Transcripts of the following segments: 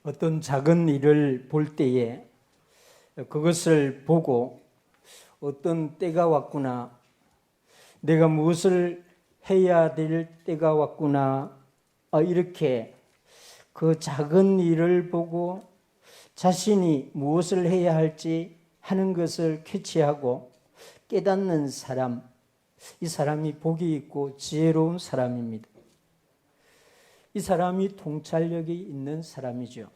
어떤 작은 일을 볼 때에 그것을 보고 어떤 때가 왔구나, 내가 무엇을 해야 될 때가 왔구나, 이렇게 그 작은 일을 보고 자신이 무엇을 해야 할지 하는 것을 캐치하고 깨닫는 사람, 이 사람이 복이 있고 지혜로운 사람입니다. 이 사람이 통찰력이 있는 사람이죠.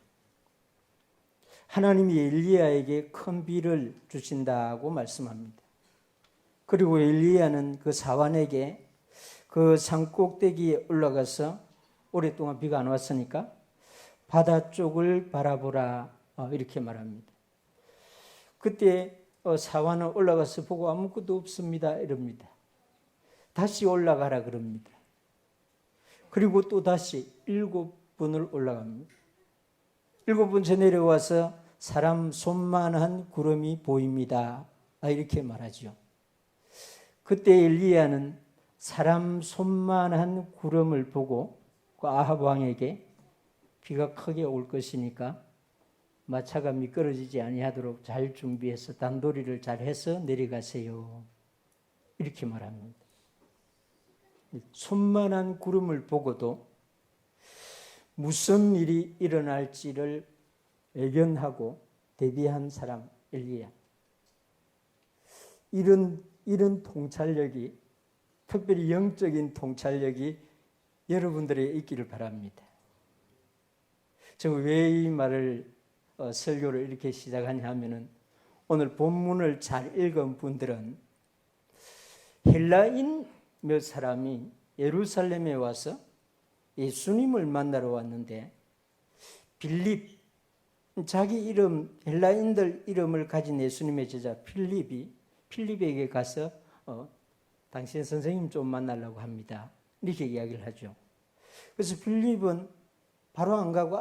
하나님이 엘리야에게 큰 비를 주신다고 말씀합니다. 그리고 엘리야는 그 사환에게 그 산꼭대기에 올라가서 오랫동안 비가 안 왔으니까 바다 쪽을 바라보라, 이렇게 말합니다. 그때 사환은 올라가서 보고 아무것도 없습니다 이럽니다. 다시 올라가라 그럽니다. 그리고 또 다시 7번을 올라갑니다. 7번째 내려와서 사람 손만한 구름이 보입니다, 이렇게 말하죠. 그때 엘리야는 사람 손만한 구름을 보고 그 아합 왕에게 비가 크게 올 것이니까 마차가 미끄러지지 아니하도록 잘 준비해서 단도리를 잘 해서 내려가세요, 이렇게 말합니다. 손만한 구름을 보고도 무슨 일이 일어날지를 예견하고 대비한 사람 엘리야. 이런 통찰력이, 특별히 영적인 통찰력이 여러분들에게 있기를 바랍니다. 제가 왜 이 말을 설교를 이렇게 시작하냐 하면은 오늘 본문을 잘 읽은 분들은 헬라인 몇 사람이 예루살렘에 와서 예수님을 만나러 왔는데 빌립, 자기 이름, 헬라인들 이름을 가진 예수님의 제자 필립에게 가서 당신 선생님 좀 만나려고 합니다, 이렇게 이야기를 하죠. 그래서 필립은 바로 안 가고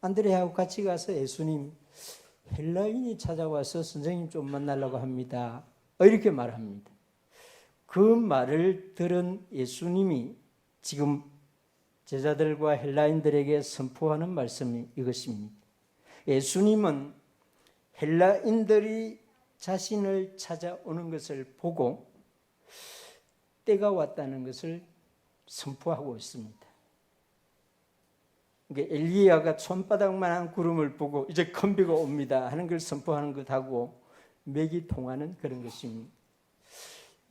안드레하고 같이 가서 예수님, 헬라인이 찾아와서 선생님 좀 만나려고 합니다, 이렇게 말합니다. 그 말을 들은 예수님이 지금 제자들과 헬라인들에게 선포하는 말씀이 이것입니다. 예수님은 헬라인들이 자신을 찾아오는 것을 보고 때가 왔다는 것을 선포하고 있습니다. 그러니까 엘리야가 손바닥만한 구름을 보고 이제 큰 비가 옵니다 하는 걸 선포하는 것하고 맥이 통하는 그런 것입니다.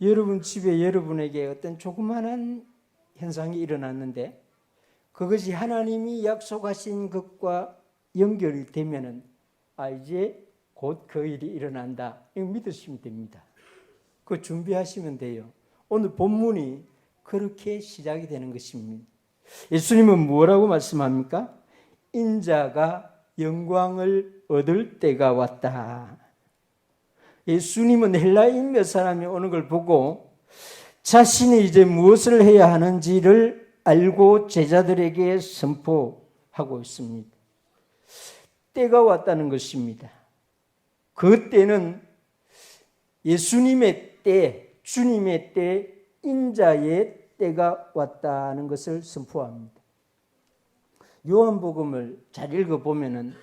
여러분 집에 여러분에게 어떤 조그마한 현상이 일어났는데 그것이 하나님이 약속하신 것과 연결이 되면은 이제 곧 그 일이 일어난다, 이거 믿으시면 됩니다. 그거 준비하시면 돼요. 오늘 본문이 그렇게 시작이 되는 것입니다. 예수님은 뭐라고 말씀합니까? 인자가 영광을 얻을 때가 왔다. 예수님은 헬라인 몇 사람이 오는 걸 보고 자신이 이제 무엇을 해야 하는지를 알고 제자들에게 선포하고 있습니다. 때가 왔다는 것입니다. 그 때는 예수님의 때, 주님의 때, 인자의 때가 왔다는 것을 선포합니다. 요한복음을 잘 읽어보면은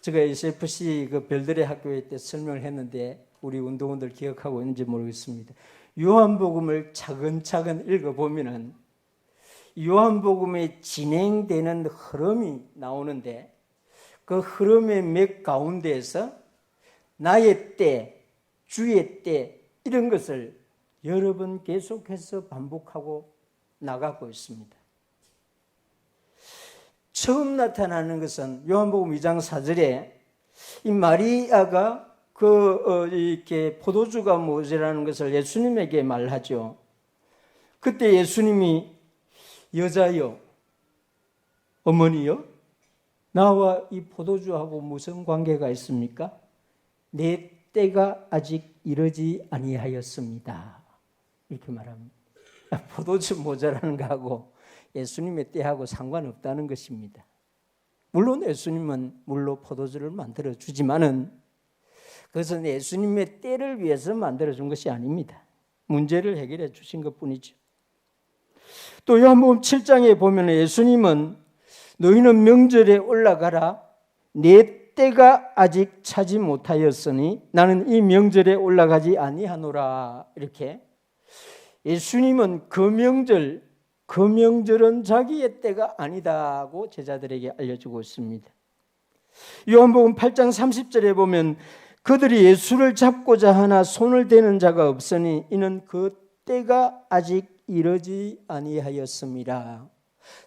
제가 SFC 그 별들의 학교에 때 설명을 했는데 우리 운동원들 기억하고 있는지 모르겠습니다. 요한복음을 차근차근 읽어보면은 요한복음에 진행되는 흐름이 나오는데 그 흐름의 맥 가운데에서 나의 때, 주의 때, 이런 것을 여러 번 계속해서 반복하고 나가고 있습니다. 처음 나타나는 것은 요한복음 2장 4절에 이 마리아가 이렇게 포도주가 모자라는 것을 예수님에게 말하죠. 그때 예수님이 여자여, 어머니여, 나와 이 포도주하고 무슨 관계가 있습니까? 내 때가 아직 이르지 아니하였습니다, 이렇게 말합니다. 포도주 모자라는 거하고 예수님의 때하고 상관없다는 것입니다. 물론 예수님은 물로 포도주를 만들어 주지만은 그것은 예수님의 때를 위해서 만들어 준 것이 아닙니다. 문제를 해결해 주신 것뿐이죠. 또 요한복음 7장에 보면 예수님은 너희는 명절에 올라가라. 내 때가 아직 차지 못하였으니 나는 이 명절에 올라가지 아니하노라. 이렇게 예수님은 그 명절은 자기의 때가 아니다고 제자들에게 알려주고 있습니다. 요한복음 8장 30절에 보면 그들이 예수를 잡고자 하나 손을 대는 자가 없으니 이는 그 때가 아직 이르지 아니하였습니다.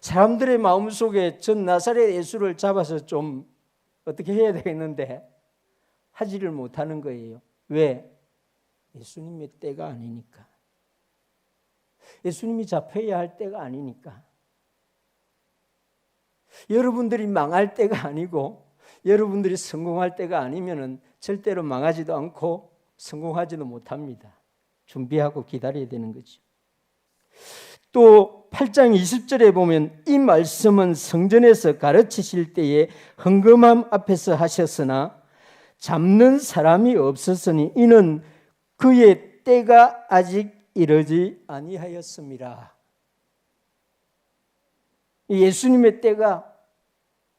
사람들의 마음속에 전 나사렛 예수를 잡아서 좀 어떻게 해야 되겠는데 하지를 못하는 거예요. 왜? 예수님의 때가 아니니까. 예수님이 잡혀야 할 때가 아니니까. 여러분들이 망할 때가 아니고 여러분들이 성공할 때가 아니면은 절대로 망하지도 않고 성공하지도 못합니다. 준비하고 기다려야 되는 거죠. 또 8장 20절에 보면 이 말씀은 성전에서 가르치실 때에 헌금함 앞에서 하셨으나 잡는 사람이 없었으니 이는 그의 때가 아직 이르지 아니하였습니다. 예수님의 때가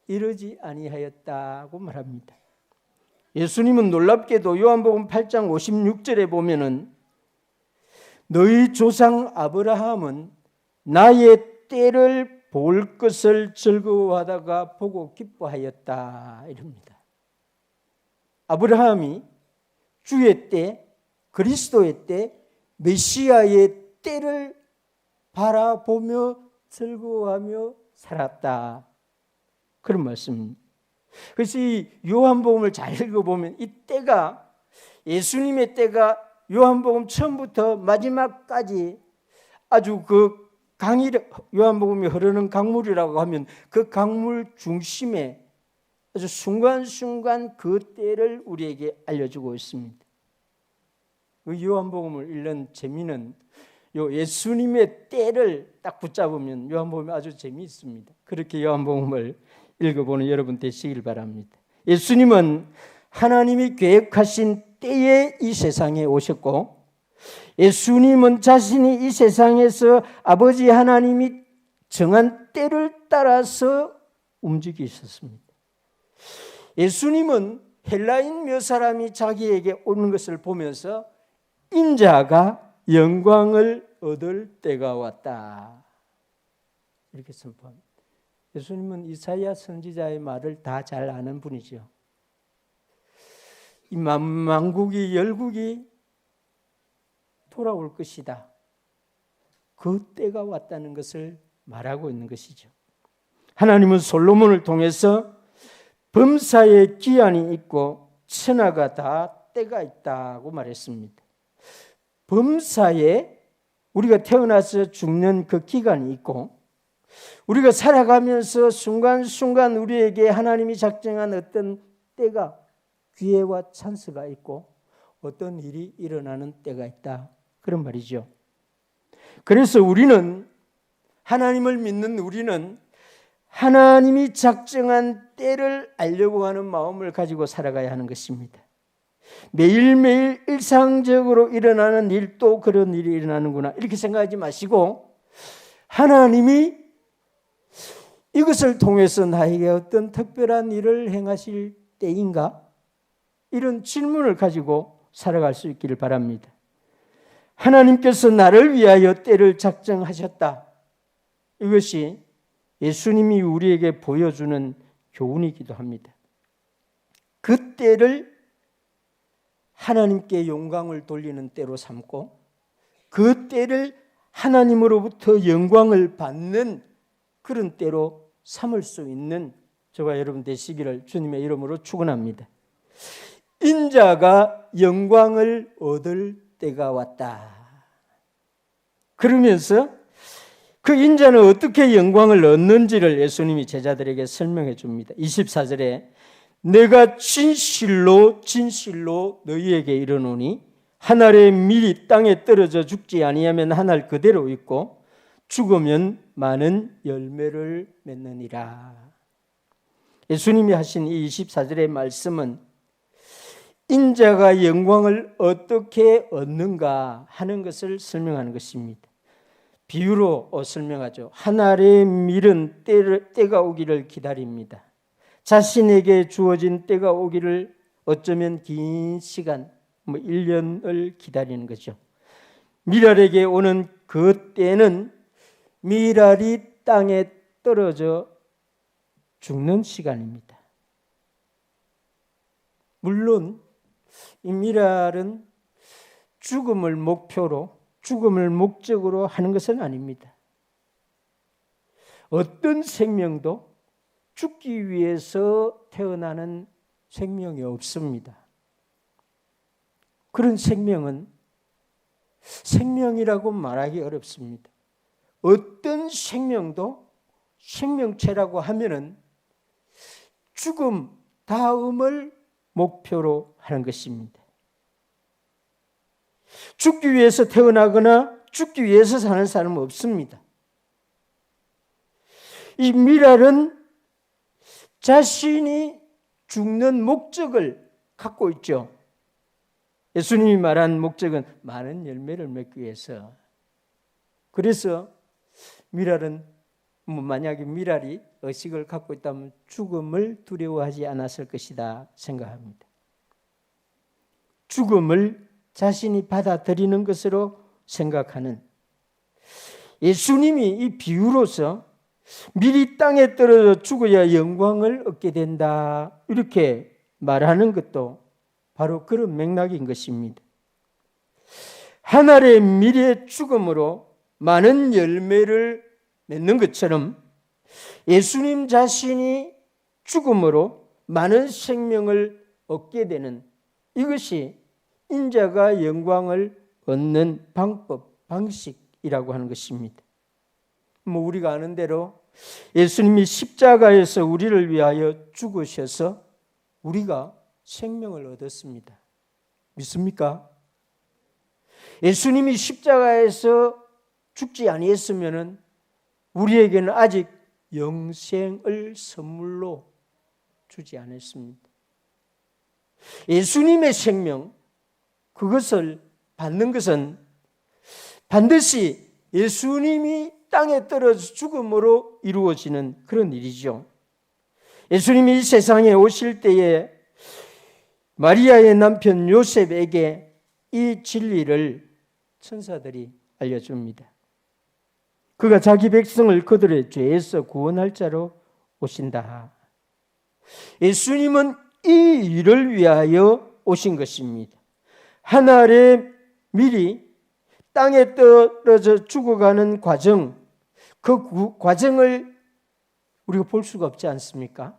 이르지 아니하였다고 말합니다. 예수님은 놀랍게도 요한복음 8장 56절에 보면은 너희 조상 아브라함은 나의 때를 볼 것을 즐거워하다가 보고 기뻐하였다 이럽니다. 아브라함이 주의 때, 그리스도의 때, 메시아의 때를 바라보며 즐거워하며 살았다. 그런 말씀입니다. 그래서 이 요한복음을 잘 읽어보면 이 때가 예수님의 때가 요한복음 처음부터 마지막까지 아주 그 요한복음이 흐르는 강물이라고 하면 그 강물 중심에 아주 순간순간 그 때를 우리에게 알려주고 있습니다. 그 요한복음을 읽는 재미는 요 예수님의 때를 딱 붙잡으면 요한복음이 아주 재미있습니다. 그렇게 요한복음을 읽어보는 여러분 되시길 바랍니다. 예수님은 하나님이 계획하신 때에 이 세상에 오셨고 예수님은 자신이 이 세상에서 아버지 하나님이 정한 때를 따라서 움직이셨습니다. 예수님은 헬라인 몇 사람이 자기에게 오는 것을 보면서 인자가 영광을 얻을 때가 왔다 이렇게 선포합니다. 예수님은 이사야 선지자의 말을 다 잘 아는 분이죠. 이 만국이 열국이 돌아올 것이다. 그 때가 왔다는 것을 말하고 있는 것이죠. 하나님은 솔로몬을 통해서 범사에 기한이 있고 천하가 다 때가 있다고 말했습니다. 범사에 우리가 태어나서 죽는 그 기간이 있고 우리가 살아가면서 순간순간 우리에게 하나님이 작정한 어떤 때가 기회와 찬스가 있고 어떤 일이 일어나는 때가 있다. 그런 말이죠. 그래서 우리는 하나님을 믿는 우리는 하나님이 작정한 때를 알려고 하는 마음을 가지고 살아가야 하는 것입니다. 매일매일 일상적으로 일어나는 일도 그런 일이 일어나는구나 이렇게 생각하지 마시고 하나님이 이것을 통해서 나에게 어떤 특별한 일을 행하실 때인가? 이런 질문을 가지고 살아갈 수 있기를 바랍니다. 하나님께서 나를 위하여 때를 작정하셨다. 이것이 예수님이 우리에게 보여주는 교훈이기도 합니다. 그 때를 하나님께 영광을 돌리는 때로 삼고 그 때를 하나님으로부터 영광을 받는 그런 때로 삼을 수 있는 저와 여러분 되시기를 주님의 이름으로 축원합니다. 인자가 영광을 얻을 때가 왔다. 그러면서 그 인자는 어떻게 영광을 얻는지를 예수님이 제자들에게 설명해 줍니다. 24절에 내가 진실로 너희에게 이르노니 한 알의 밀이 땅에 떨어져 죽지 아니하면 한 알 그대로 있고 죽으면 많은 열매를 맺느니라. 예수님이 하신 이 24절의 말씀은 인자가 영광을 어떻게 얻는가 하는 것을 설명하는 것입니다. 비유로 설명하죠. 한 알의 밀은 때가 오기를 기다립니다. 자신에게 주어진 때가 오기를 어쩌면 긴 시간, 1년을 기다리는 거죠. 밀알에게 오는 그 때는 밀알이 땅에 떨어져 죽는 시간입니다. 물론 이 밀알은 죽음을 목표로, 죽음을 목적으로 하는 것은 아닙니다. 어떤 생명도 죽기 위해서 태어나는 생명이 없습니다. 그런 생명은 생명이라고 말하기 어렵습니다. 어떤 생명도 생명체라고 하면은 죽음 다음을 목표로 하는 것입니다. 죽기 위해서 태어나거나 죽기 위해서 사는 사람은 없습니다. 이 밀알은 자신이 죽는 목적을 갖고 있죠. 예수님이 말한 목적은 많은 열매를 맺기 위해서. 그래서 밀알은 만약에 밀알이 의식을 갖고 있다면 죽음을 두려워하지 않았을 것이다 생각합니다. 죽음을 자신이 받아들이는 것으로 생각하는 예수님이 이 비유로서 밀이 땅에 떨어져 죽어야 영광을 얻게 된다 이렇게 말하는 것도 바로 그런 맥락인 것입니다. 한 알의 밀의 죽음으로 많은 열매를 맺는 것처럼 예수님 자신이 죽음으로 많은 생명을 얻게 되는 이것이 인자가 영광을 얻는 방법, 방식이라고 하는 것입니다. 우리가 아는 대로 예수님이 십자가에서 우리를 위하여 죽으셔서 우리가 생명을 얻었습니다. 믿습니까? 예수님이 십자가에서 죽지 아니했으면 우리에게는 아직 영생을 선물로 주지 않았습니다. 예수님의 생명, 그것을 받는 것은 반드시 예수님이 땅에 떨어져 죽음으로 이루어지는 그런 일이죠. 예수님이 이 세상에 오실 때에 마리아의 남편 요셉에게 이 진리를 천사들이 알려줍니다. 그가 자기 백성을 그들의 죄에서 구원할 자로 오신다. 예수님은 이 일을 위하여 오신 것입니다. 한 알의 밀이 땅에 떨어져 죽어가는 과정, 그 과정을 우리가 볼 수가 없지 않습니까?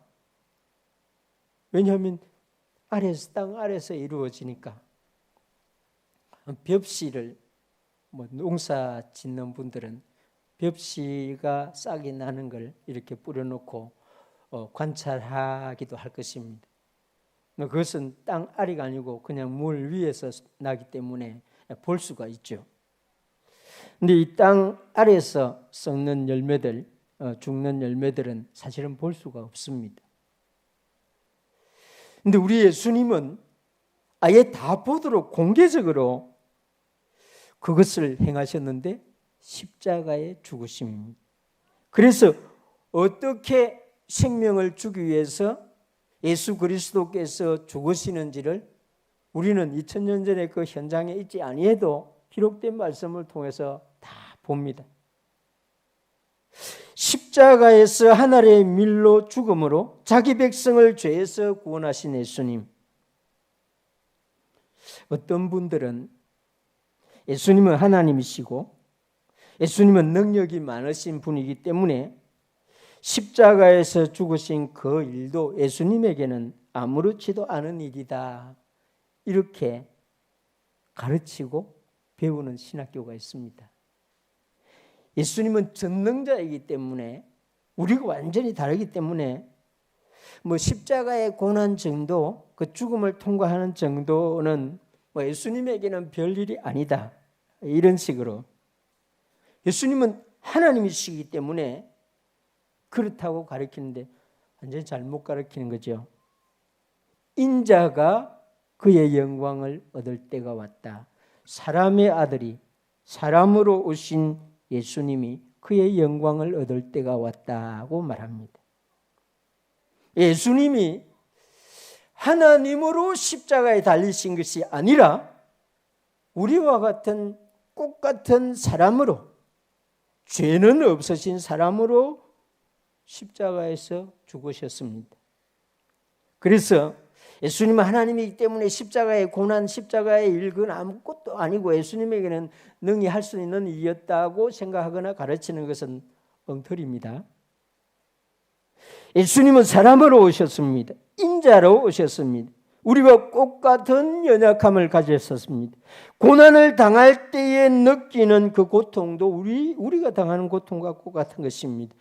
왜냐하면 땅 아래에서 이루어지니까. 벽시를 농사 짓는 분들은 벽시가 싹이 나는 걸 이렇게 뿌려놓고 관찰하기도 할 것입니다. 그것은 땅 아래가 아니고 그냥 물 위에서 나기 때문에 볼 수가 있죠. 근데 이 땅 아래에서 썩는 열매들, 죽는 열매들은 사실은 볼 수가 없습니다. 근데 우리 예수님은 아예 다 보도록 공개적으로 그것을 행하셨는데 십자가에 죽으심입니다. 그래서 어떻게 생명을 주기 위해서 예수 그리스도께서 죽으시는지를 우리는 2000년 전에 그 현장에 있지 아니해도 기록된 말씀을 통해서 다 봅니다. 십자가에서 하늘의 밀로 죽음으로 자기 백성을 죄에서 구원하신 예수님. 어떤 분들은 예수님은 하나님이시고 예수님은 능력이 많으신 분이기 때문에 십자가에서 죽으신 그 일도 예수님에게는 아무렇지도 않은 일이다. 이렇게 가르치고 배우는 신학교가 있습니다. 예수님은 전능자이기 때문에 우리가 완전히 다르기 때문에 십자가의 고난 정도, 그 죽음을 통과하는 정도는 예수님에게는 별일이 아니다. 이런 식으로. 예수님은 하나님이시기 때문에 그렇다고 가르치는데 완전히 잘못 가르치는 거죠. 인자가 그의 영광을 얻을 때가 왔다. 사람의 아들이, 사람으로 오신 예수님이 그의 영광을 얻을 때가 왔다고 말합니다. 예수님이 하나님으로 십자가에 달리신 것이 아니라 우리와 같은 꽃 같은 사람으로, 죄는 없으신 사람으로 십자가에서 죽으셨습니다. 그래서 예수님은 하나님이기 때문에 십자가의 고난, 십자가의 일은 아무것도 아니고 예수님에게는 능히 할 수 있는 일이었다고 생각하거나 가르치는 것은 엉터리입니다. 예수님은 사람으로 오셨습니다. 인자로 오셨습니다. 우리와 꽃같은 연약함을 가졌었습니다. 고난을 당할 때에 느끼는 그 고통도 우리가 당하는 고통과 똑같은 것입니다.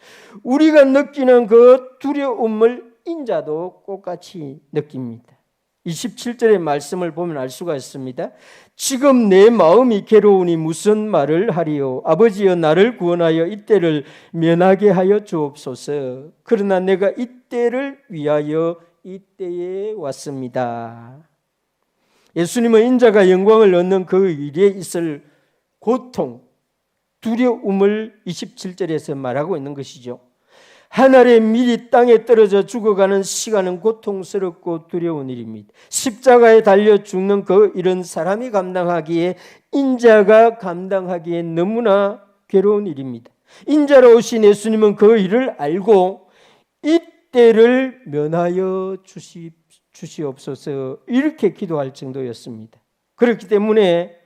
우리가 느끼는 그 두려움을 인자도 똑같이 느낍니다. 27절의 말씀을 보면 알 수가 있습니다. 지금 내 마음이 괴로우니 무슨 말을 하리요? 아버지여 나를 구원하여 이때를 면하게 하여 주옵소서. 그러나 내가 이때를 위하여 이때에 왔습니다. 예수님은 인자가 영광을 얻는 그 일에 있을 고통, 두려움을 27절에서 말하고 있는 것이죠. 하늘의 밀이 땅에 떨어져 죽어가는 시간은 고통스럽고 두려운 일입니다. 십자가에 달려 죽는 그 일은 사람이 감당하기에, 인자가 감당하기에 너무나 괴로운 일입니다. 인자로 오신 예수님은 그 일을 알고 이때를 면하여 주시옵소서 이렇게 기도할 정도였습니다. 그렇기 때문에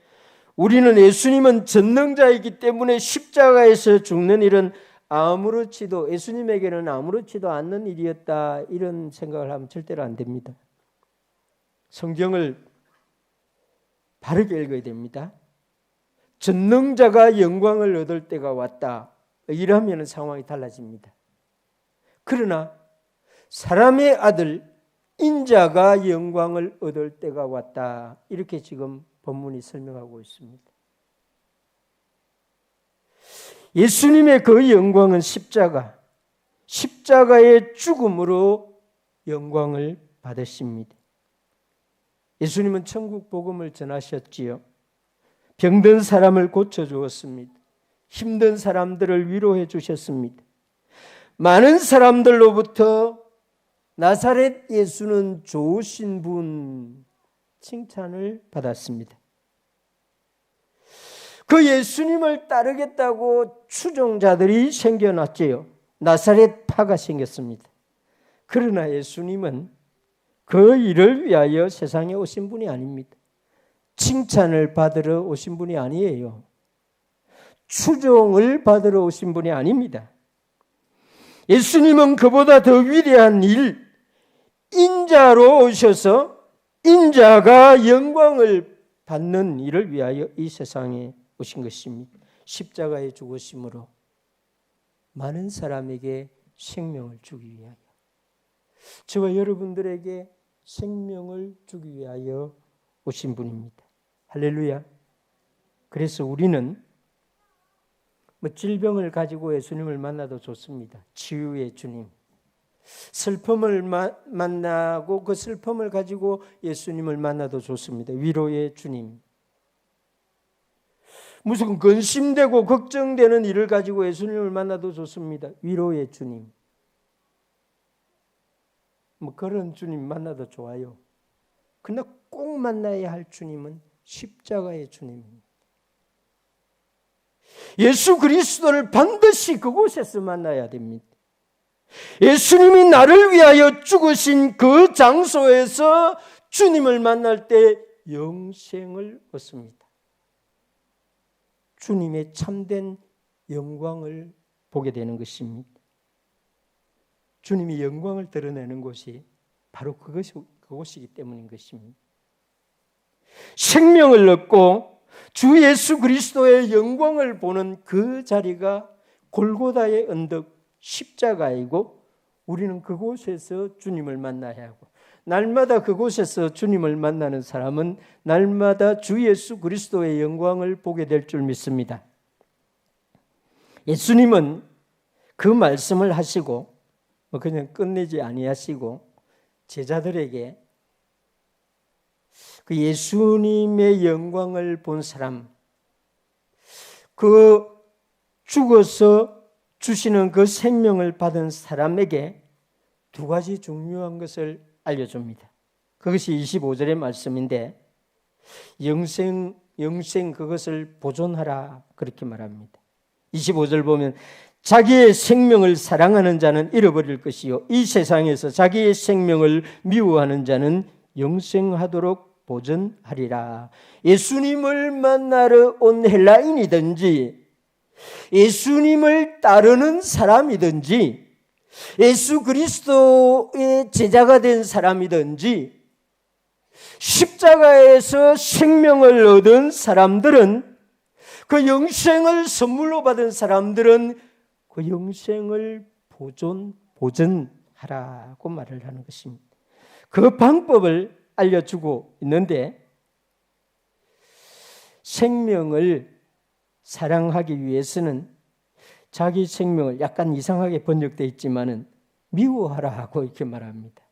우리는 예수님은 전능자이기 때문에 십자가에서 죽는 일은 예수님에게는 아무렇지도 않는 일이었다, 이런 생각을 하면 절대로 안 됩니다. 성경을 바르게 읽어야 됩니다. 전능자가 영광을 얻을 때가 왔다, 이러면 상황이 달라집니다. 그러나 사람의 아들 인자가 영광을 얻을 때가 왔다, 이렇게 지금 본문이 설명하고 있습니다. 예수님의 그 영광은 십자가의 죽음으로 영광을 받으십니다. 예수님은 천국 복음을 전하셨지요. 병든 사람을 고쳐주었습니다. 힘든 사람들을 위로해 주셨습니다. 많은 사람들로부터 나사렛 예수는 좋으신 분 칭찬을 받았습니다. 그 예수님을 따르겠다고 추종자들이 생겨났지요. 나사렛파가 생겼습니다. 그러나 예수님은 그 일을 위하여 세상에 오신 분이 아닙니다. 칭찬을 받으러 오신 분이 아니에요. 추종을 받으러 오신 분이 아닙니다. 예수님은 그보다 더 위대한 일, 인자로 오셔서 인자가 영광을 받는 일을 위하여 이 세상에 오신 것입니다. 십자가에 죽으심으로 많은 사람에게 생명을 주기 위하여, 저와 여러분들에게 생명을 주기 위하여 오신 분입니다. 할렐루야. 그래서 우리는 질병을 가지고 예수님을 만나도 좋습니다. 치유의 주님. 슬픔을 만나고 그 슬픔을 가지고 예수님을 만나도 좋습니다. 위로의 주님. 무슨 근심되고 걱정되는 일을 가지고 예수님을 만나도 좋습니다. 위로의 주님. 그런 주님 만나도 좋아요. 그러나 꼭 만나야 할 주님은 십자가의 주님입니다. 예수 그리스도를 반드시 그곳에서 만나야 됩니다. 예수님이 나를 위하여 죽으신 그 장소에서 주님을 만날 때 영생을 얻습니다. 주님의 참된 영광을 보게 되는 것입니다. 주님이 영광을 드러내는 곳이 바로 그곳이기 때문인 것입니다. 생명을 얻고 주 예수 그리스도의 영광을 보는 그 자리가 골고다의 언덕 십자가이고, 우리는 그곳에서 주님을 만나야 하고, 날마다 그곳에서 주님을 만나는 사람은 날마다 주 예수 그리스도의 영광을 보게 될 줄 믿습니다. 예수님은 그 말씀을 하시고 그냥 끝내지 아니하시고 제자들에게 그 예수님의 영광을 본 사람, 그 죽어서 주시는 그 생명을 받은 사람에게 두 가지 중요한 것을 알려줍니다. 그것이 25절의 말씀인데 영생 그것을 보존하라 그렇게 말합니다. 25절 보면 자기의 생명을 사랑하는 자는 잃어버릴 것이요 이 세상에서 자기의 생명을 미워하는 자는 영생하도록 보존하리라. 예수님을 만나러 온 헬라인이든지 예수님을 따르는 사람이든지 예수 그리스도의 제자가 된 사람이든지 십자가에서 생명을 얻은 사람들은 그 영생을 선물로 받은 사람들은 그 영생을 보존하라고 말을 하는 것입니다. 그 방법을 알려주고 있는데 생명을 사랑하기 위해서는 자기 생명을 약간 이상하게 번역되어 있지만은 미워하라고 이렇게 말합니다.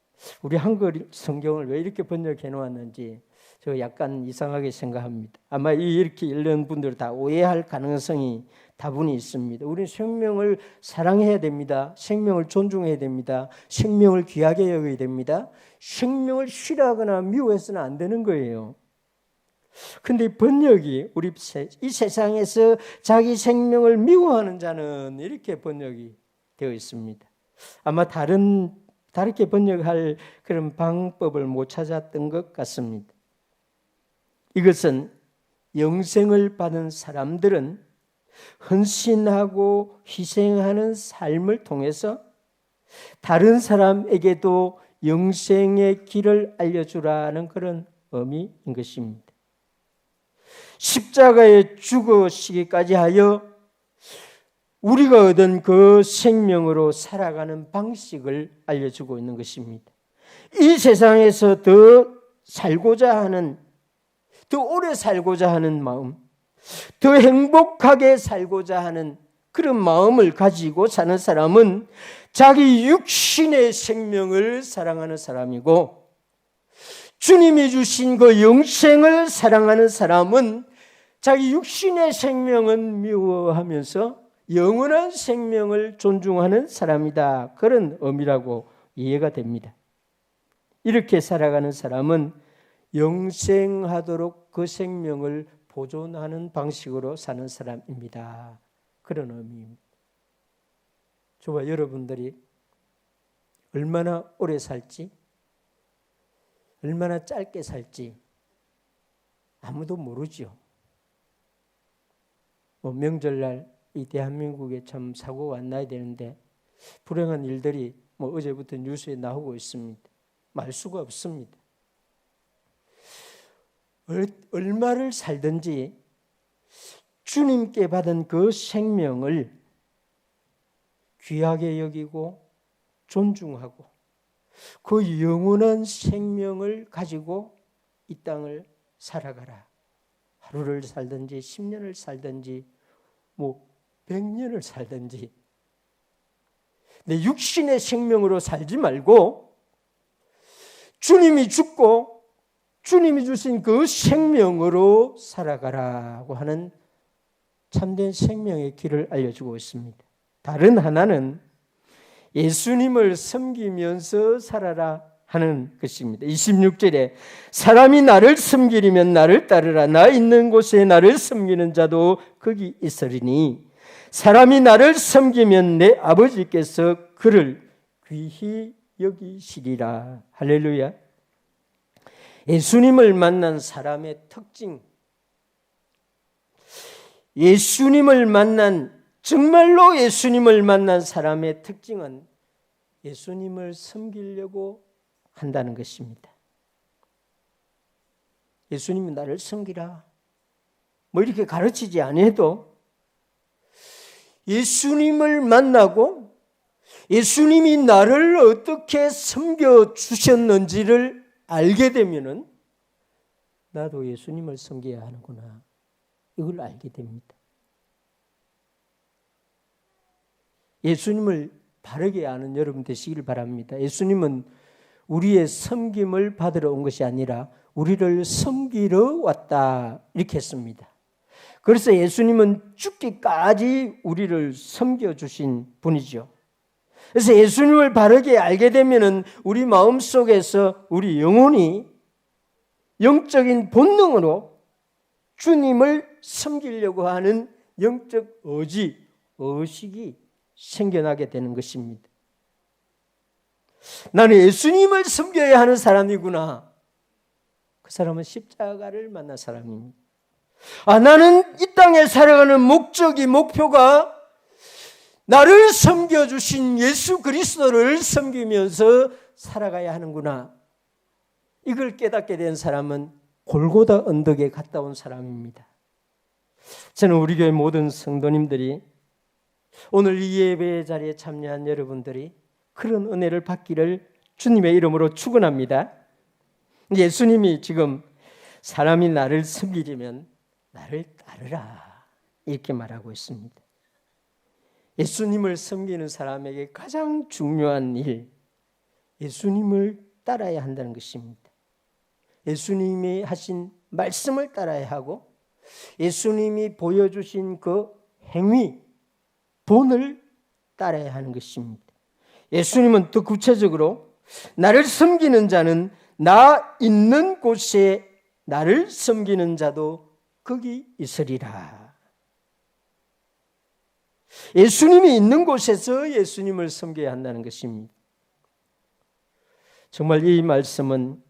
우리 한글 성경을 왜 이렇게 번역해 놓았는지 저 약간 이상하게 생각합니다. 아마 이렇게 읽는 분들 다 오해할 가능성이 다분히 있습니다. 우리는 생명을 사랑해야 됩니다. 생명을 존중해야 됩니다. 생명을 귀하게 여겨야 됩니다. 생명을 싫어하거나 미워해서는 안 되는 거예요. 근데 번역이 우리 이 세상에서 자기 생명을 미워하는 자는 이렇게 번역이 되어 있습니다. 아마 다르게 번역할 그런 방법을 못 찾았던 것 같습니다. 이것은 영생을 받은 사람들은 헌신하고 희생하는 삶을 통해서 다른 사람에게도 영생의 길을 알려주라는 그런 의미인 것입니다. 십자가에 죽으시기까지 하여 우리가 얻은 그 생명으로 살아가는 방식을 알려주고 있는 것입니다. 이 세상에서 더 살고자 하는, 더 오래 살고자 하는 마음, 더 행복하게 살고자 하는 그런 마음을 가지고 사는 사람은 자기 육신의 생명을 사랑하는 사람이고 주님이 주신 그 영생을 사랑하는 사람은 자기 육신의 생명은 미워하면서 영원한 생명을 존중하는 사람이다. 그런 의미라고 이해가 됩니다. 이렇게 살아가는 사람은 영생하도록 그 생명을 보존하는 방식으로 사는 사람입니다. 그런 의미입니다. 저와 여러분들이 얼마나 오래 살지, 얼마나 짧게 살지 아무도 모르죠. 명절날 이 대한민국에 참 사고가 안 나야 되는데 불행한 일들이 어제부터 뉴스에 나오고 있습니다. 말 수가 없습니다. 얼마를 살든지 주님께 받은 그 생명을 귀하게 여기고 존중하고 그 영원한 생명을 가지고 이 땅을 살아가라. 하루를 살든지 10년을 살든지 100년을 살든지 내 육신의 생명으로 살지 말고 주님이 죽고 주님이 주신 그 생명으로 살아가라고 하는 참된 생명의 길을 알려주고 있습니다. 다른 하나는 예수님을 섬기면서 살아라 하는 것입니다. 26절에 사람이 나를 섬기려면 나를 따르라. 나 있는 곳에 나를 섬기는 자도 거기 있으리니 사람이 나를 섬기면 내 아버지께서 그를 귀히 여기시리라. 할렐루야. 예수님을 만난 사람의 특징, 정말로 예수님을 만난 사람의 특징은 예수님을 섬기려고 한다는 것입니다. 예수님이 나를 섬기라 이렇게 가르치지 않아도 예수님을 만나고 예수님이 나를 어떻게 섬겨주셨는지를 알게 되면은 나도 예수님을 섬겨야 하는구나 이걸 알게 됩니다. 예수님을 바르게 아는 여러분 되시길 바랍니다. 예수님은 우리의 섬김을 받으러 온 것이 아니라 우리를 섬기러 왔다 이렇게 했습니다. 그래서 예수님은 죽기까지 우리를 섬겨주신 분이죠. 그래서 예수님을 바르게 알게 되면은 우리 마음속에서 우리 영혼이 영적인 본능으로 주님을 섬기려고 하는 영적 의식이 생겨나게 되는 것입니다. 나는 예수님을 섬겨야 하는 사람이구나. 그 사람은 십자가를 만난 사람입니다. 나는 이 땅에 살아가는 목표가 나를 섬겨주신 예수 그리스도를 섬기면서 살아가야 하는구나. 이걸 깨닫게 된 사람은 골고다 언덕에 갔다 온 사람입니다. 저는 우리 교회 모든 성도님들이 오늘 이 예배 자리에 참여한 여러분들이 그런 은혜를 받기를 주님의 이름으로 축원합니다. 예수님이 지금 사람이 나를 섬기려면 나를 따르라 이렇게 말하고 있습니다. 예수님을 섬기는 사람에게 가장 중요한 일, 예수님을 따라야 한다는 것입니다. 예수님이 하신 말씀을 따라야 하고 예수님이 보여주신 그 행위, 본을 따라야 하는 것입니다. 예수님은 더 구체적으로 나를 섬기는 자는 나 있는 곳에 나를 섬기는 자도 거기 있으리라. 예수님이 있는 곳에서 예수님을 섬겨야 한다는 것입니다. 정말 이 말씀은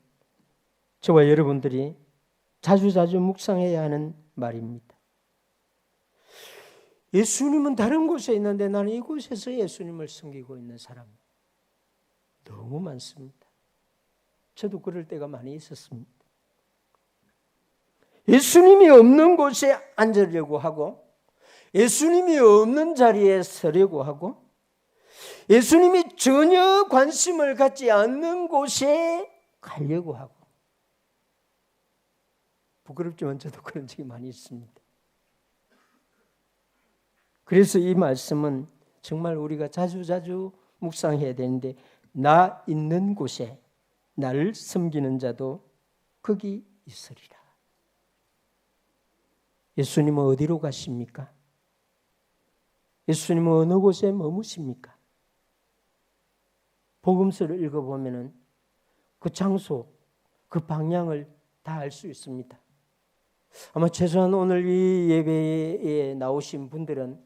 저와 여러분들이 자주자주 묵상해야 하는 말입니다. 예수님은 다른 곳에 있는데 나는 이곳에서 예수님을 섬기고 있는 사람 너무 많습니다. 저도 그럴 때가 많이 있었습니다. 예수님이 없는 곳에 앉으려고 하고 예수님이 없는 자리에 서려고 하고 예수님이 전혀 관심을 갖지 않는 곳에 가려고 하고 부끄럽지만 저도 그런 적이 많이 있습니다. 그래서 이 말씀은 정말 우리가 자주자주 묵상해야 되는데 나 있는 곳에 나를 섬기는 자도 거기 있으리라. 예수님은 어디로 가십니까? 예수님은 어느 곳에 머무십니까? 복음서를 읽어보면 그 장소, 그 방향을 다 알 수 있습니다. 아마 최소한 오늘 이 예배에 나오신 분들은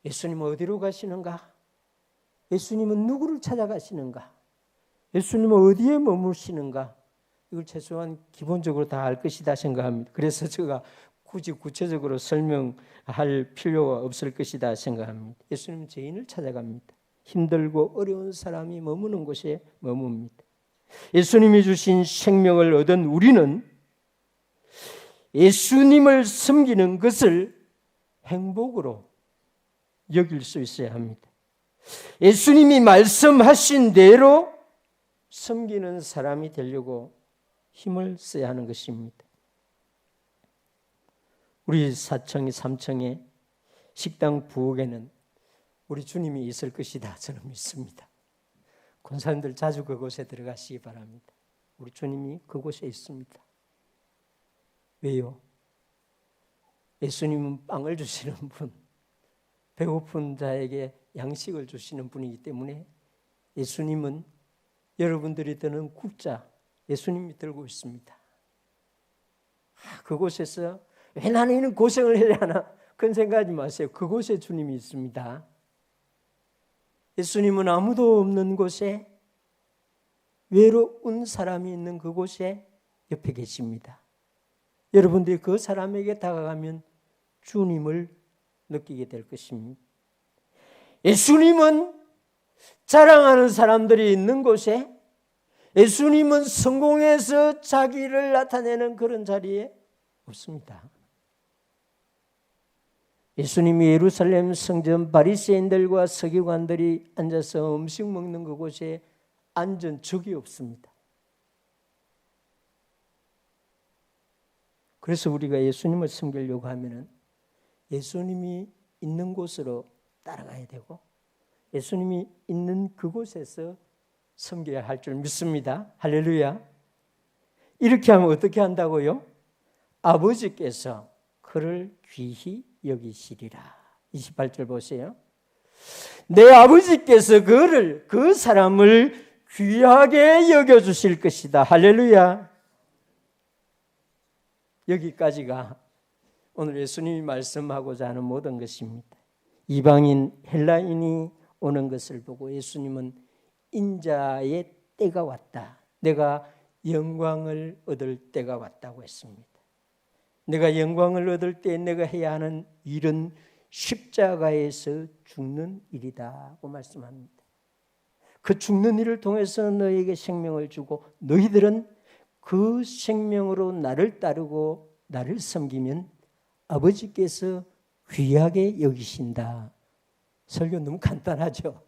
예수님은 어디로 가시는가? 예수님은 누구를 찾아가시는가? 예수님은 어디에 머무시는가? 이걸 최소한 기본적으로 다 알 것이다 생각합니다. 그래서 제가 굳이 구체적으로 설명할 필요가 없을 것이다 생각합니다. 예수님은 죄인을 찾아갑니다. 힘들고 어려운 사람이 머무는 곳에 머뭅니다. 예수님이 주신 생명을 얻은 우리는 예수님을 섬기는 것을 행복으로 여길 수 있어야 합니다. 예수님이 말씀하신 대로 섬기는 사람이 되려고 힘을 써야 하는 것입니다. 우리 4층, 3층의 식당 부엌에는 우리 주님이 있을 것이다 저는 믿습니다. 권사님들 자주 그곳에 들어가시기 바랍니다. 우리 주님이 그곳에 있습니다. 왜요? 예수님은 빵을 주시는 분, 배고픈 자에게 양식을 주시는 분이기 때문에 예수님은 여러분들이 드는 국자, 예수님이 들고 있습니다. 그곳에서 왜 나는 이런 고생을 해야 하나 그런 생각하지 마세요. 그곳에 주님이 있습니다. 예수님은 아무도 없는 곳에 외로운 사람이 있는 그곳에 옆에 계십니다. 여러분들이 그 사람에게 다가가면 주님을 느끼게 될 것입니다. 예수님은 자랑하는 사람들이 있는 곳에 예수님은 성공해서 자기를 나타내는 그런 자리에 없습니다. 예수님이 예루살렘 성전 바리새인들과 서기관들이 앉아서 음식 먹는 그곳에 앉은 적이 없습니다. 그래서 우리가 예수님을 섬기려고 하면은 예수님이 있는 곳으로 따라가야 되고 예수님이 있는 그곳에서 섬겨야 할 줄 믿습니다. 할렐루야. 이렇게 하면 어떻게 한다고요? 아버지께서 그를 귀히 여기시리라. 28절 보세요. 내 아버지께서 그 사람을 귀하게 여겨주실 것이다. 할렐루야. 여기까지가 오늘 예수님이 말씀하고자 하는 모든 것입니다. 이방인 헬라인이 오는 것을 보고 예수님은 인자의 때가 왔다. 내가 영광을 얻을 때가 왔다고 했습니다. 내가 영광을 얻을 때 내가 해야 하는 일은 십자가에서 죽는 일이다고 말씀합니다. 그 죽는 일을 통해서 너에게 생명을 주고 너희들은 그 생명으로 나를 따르고 나를 섬기면 아버지께서 귀하게 여기신다. 설교 너무 간단하죠?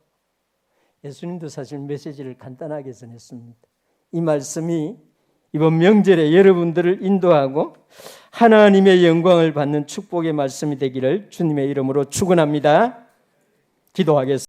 예수님도 사실 메시지를 간단하게 전했습니다. 이 말씀이 이번 명절에 여러분들을 인도하고 하나님의 영광을 받는 축복의 말씀이 되기를 주님의 이름으로 축원합니다. 기도하겠습니다.